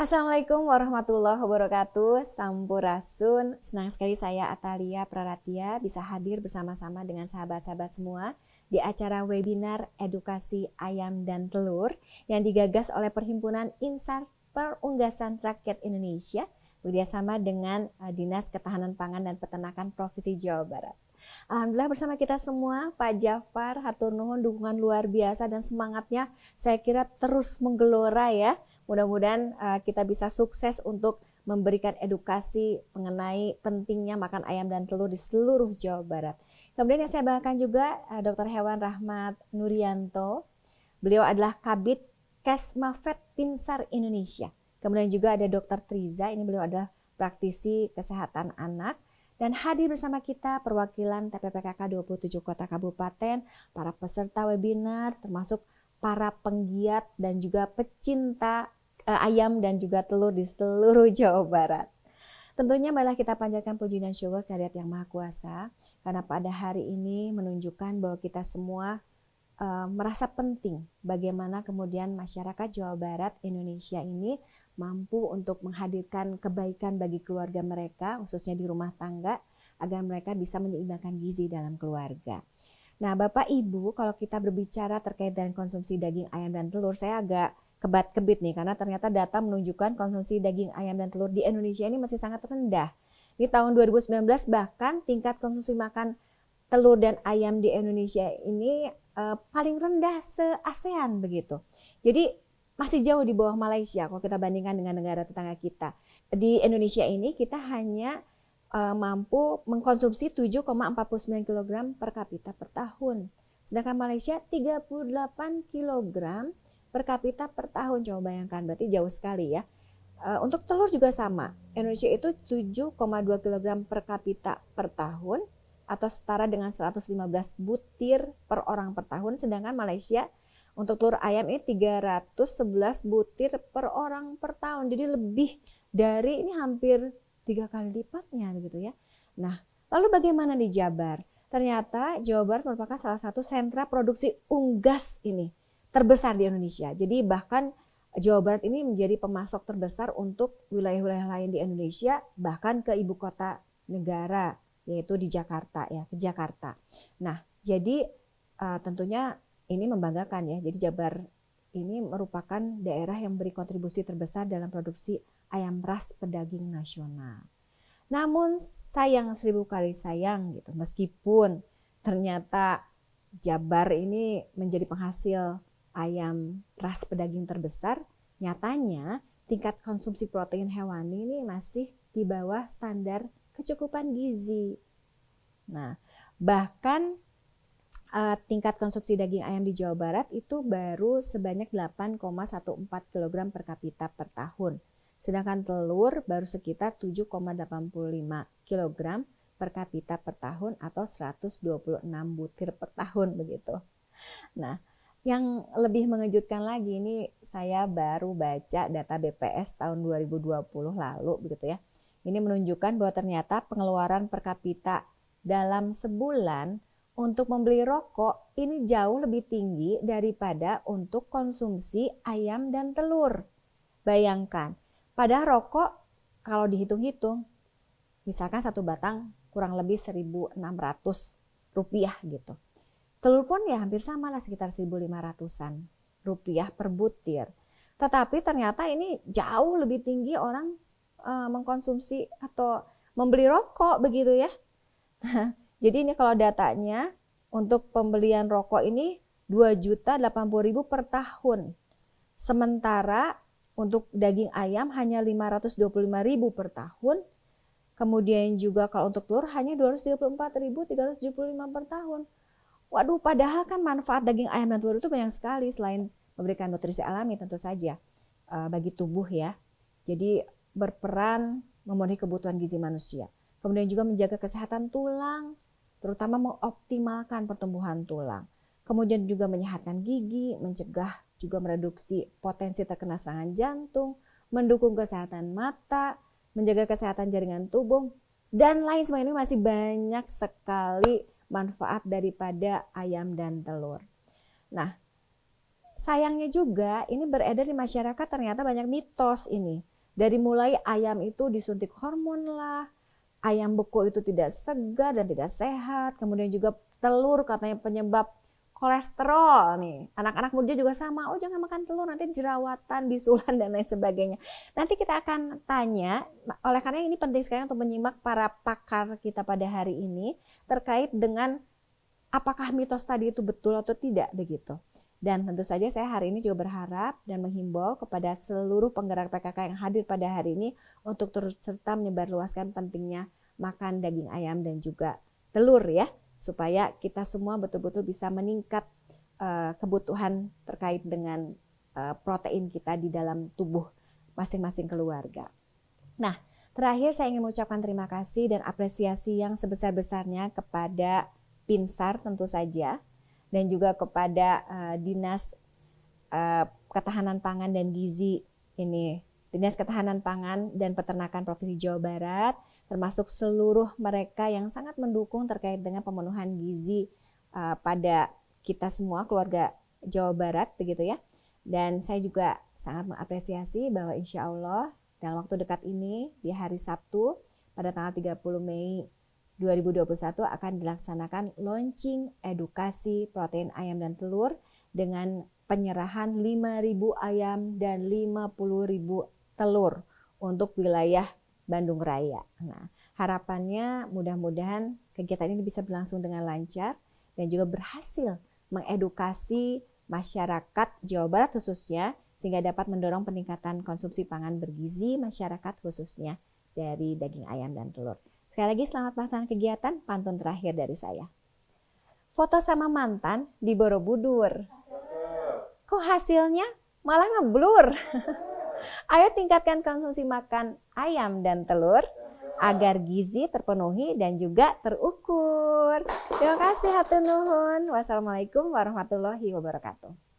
Assalamualaikum warahmatullahi wabarakatuh. Sampurasun. Senang sekali saya Atalia Praratia bisa hadir bersama-sama dengan sahabat-sahabat semua di acara webinar edukasi ayam dan telur yang digagas oleh Perhimpunan Insar Perunggasan Rakyat Indonesia bekerjasama dengan Dinas Ketahanan Pangan dan Peternakan Provinsi Jawa Barat. Alhamdulillah bersama kita semua, Pak Jafar, hatur nuhun dukungan luar biasa dan semangatnya saya kira terus menggelora ya. Mudah-mudahan kita bisa sukses untuk memberikan edukasi mengenai pentingnya makan ayam dan telur di seluruh Jawa Barat. Kemudian yang saya bawakan juga Dr. Hewan Rahmat Nurianto. Beliau adalah Kabid Kesmafet Pinsar Indonesia. Kemudian juga ada Dr. Triza, ini beliau adalah praktisi kesehatan anak. Dan hadir bersama kita perwakilan TPPKK 27 Kota Kabupaten, para peserta webinar, termasuk para penggiat dan juga pecinta ayam dan juga telur di seluruh Jawa Barat. Tentunya marilah kita panjatkan puji dan syukur kehadirat Yang Maha Kuasa, karena pada hari ini menunjukkan bahwa kita semua merasa penting bagaimana kemudian masyarakat Jawa Barat Indonesia ini mampu untuk menghadirkan kebaikan bagi keluarga mereka, khususnya di rumah tangga, agar mereka bisa menyeimbangkan gizi dalam keluarga. Nah, Bapak Ibu, kalau kita berbicara terkait dengan konsumsi daging ayam dan telur, saya agak kebat-kebit nih, karena ternyata data menunjukkan konsumsi daging ayam dan telur di Indonesia ini masih sangat rendah. Di tahun 2019 bahkan tingkat konsumsi makan telur dan ayam di Indonesia ini paling rendah se-ASEAN begitu. Jadi masih jauh di bawah Malaysia kalau kita bandingkan dengan negara tetangga kita. Di Indonesia ini kita hanya mampu mengkonsumsi 7,49 kg per kapita per tahun. Sedangkan Malaysia 38 kg per kapita per tahun. Coba bayangkan, berarti jauh sekali ya. Untuk telur juga sama. Indonesia itu 7,2 kg per kapita per tahun atau setara dengan 115 butir per orang per tahun. Sedangkan Malaysia untuk telur ayam ini 311 butir per orang per tahun. Jadi lebih dari, ini hampir 3 kali lipatnya begitu ya. Nah, lalu bagaimana di Jabar? Ternyata Jawa Barat merupakan salah satu sentra produksi unggas ini terbesar di Indonesia. Jadi bahkan Jawa Barat ini menjadi pemasok terbesar untuk wilayah-wilayah lain di Indonesia, bahkan ke ibu kota negara, yaitu di Jakarta ya, ke Jakarta. Nah, jadi tentunya ini membanggakan ya. Jadi Jabar ini merupakan daerah yang beri kontribusi terbesar dalam produksi ayam ras pedaging nasional. Namun sayang 1000 kali sayang gitu, meskipun ternyata Jabar ini menjadi penghasil ayam ras pedaging terbesar, nyatanya tingkat konsumsi protein hewani ini masih di bawah standar kecukupan gizi. Nah, bahkan tingkat konsumsi daging ayam di Jawa Barat itu baru sebanyak 8,14 kg per kapita per tahun. Sedangkan telur baru sekitar 7,85 kg per kapita per tahun atau 126 butir per tahun begitu. Nah, yang lebih mengejutkan lagi, ini saya baru baca data BPS tahun 2020 lalu begitu ya. Ini menunjukkan bahwa ternyata pengeluaran per kapita dalam sebulan untuk membeli rokok ini jauh lebih tinggi daripada untuk konsumsi ayam dan telur. Bayangkan, padahal rokok kalau dihitung-hitung, misalkan satu batang kurang lebih 1.600 rupiah gitu. Telur pun ya hampir sama lah, sekitar 1.500-an rupiah per butir. Tetapi ternyata ini jauh lebih tinggi orang mengkonsumsi atau membeli rokok begitu ya. Jadi ini kalau datanya untuk pembelian rokok ini 2.080.000 per tahun. Sementara untuk daging ayam hanya 525.000 per tahun. Kemudian juga kalau untuk telur hanya 234.375 per tahun. Waduh, padahal kan manfaat daging ayam dan telur itu banyak sekali selain memberikan nutrisi alami tentu saja bagi tubuh ya. Jadi berperan memenuhi kebutuhan gizi manusia. Kemudian juga menjaga kesehatan tulang, terutama mengoptimalkan pertumbuhan tulang. Kemudian juga menyehatkan gigi, mencegah juga mereduksi potensi terkena serangan jantung, mendukung kesehatan mata, menjaga kesehatan jaringan tubuh, dan lain sebagainya. Ini masih banyak sekali manfaat daripada ayam dan telur. Nah, sayangnya juga ini beredar di masyarakat, ternyata banyak mitos ini. Dari mulai ayam itu disuntik hormon lah, ayam beku itu tidak segar dan tidak sehat, kemudian juga telur katanya penyebab kolesterol nih. Anak-anak muda juga sama, oh jangan makan telur nanti jerawatan, bisulan dan lain sebagainya. Nanti kita akan tanya, oleh karena ini penting sekali untuk menyimak para pakar kita pada hari ini terkait dengan apakah mitos tadi itu betul atau tidak begitu. Dan tentu saja saya hari ini juga berharap dan menghimbau kepada seluruh penggerak PKK yang hadir pada hari ini untuk terus serta menyebarluaskan pentingnya makan daging ayam dan juga telur ya, supaya kita semua betul-betul bisa meningkat kebutuhan terkait dengan protein kita di dalam tubuh masing-masing keluarga. Nah, terakhir saya ingin mengucapkan terima kasih dan apresiasi yang sebesar-besarnya kepada Pinsar tentu saja, dan juga kepada Dinas Ketahanan Pangan dan Gizi ini, Dinas Ketahanan Pangan dan Peternakan Provinsi Jawa Barat, termasuk seluruh mereka yang sangat mendukung terkait dengan pemenuhan gizi pada kita semua keluarga Jawa Barat begitu ya. Dan saya juga sangat mengapresiasi bahwa insya Allah dalam waktu dekat ini di hari Sabtu pada tanggal 30 Mei 2021 akan dilaksanakan launching edukasi protein ayam dan telur dengan penyerahan 5.000 ayam dan 50.000 telur untuk wilayah Bandung Raya. Nah, harapannya mudah-mudahan kegiatan ini bisa berlangsung dengan lancar dan juga berhasil mengedukasi masyarakat Jawa Barat khususnya sehingga dapat mendorong peningkatan konsumsi pangan bergizi masyarakat khususnya dari daging ayam dan telur. Sekali lagi selamat pelaksanaan kegiatan, pantun terakhir dari saya. Foto sama mantan di Borobudur. Kok hasilnya malah ngeblur? Ayo tingkatkan konsumsi makan ayam dan telur agar gizi terpenuhi dan juga terukur. Terima kasih hatur nuhun. Wassalamualaikum warahmatullahi wabarakatuh.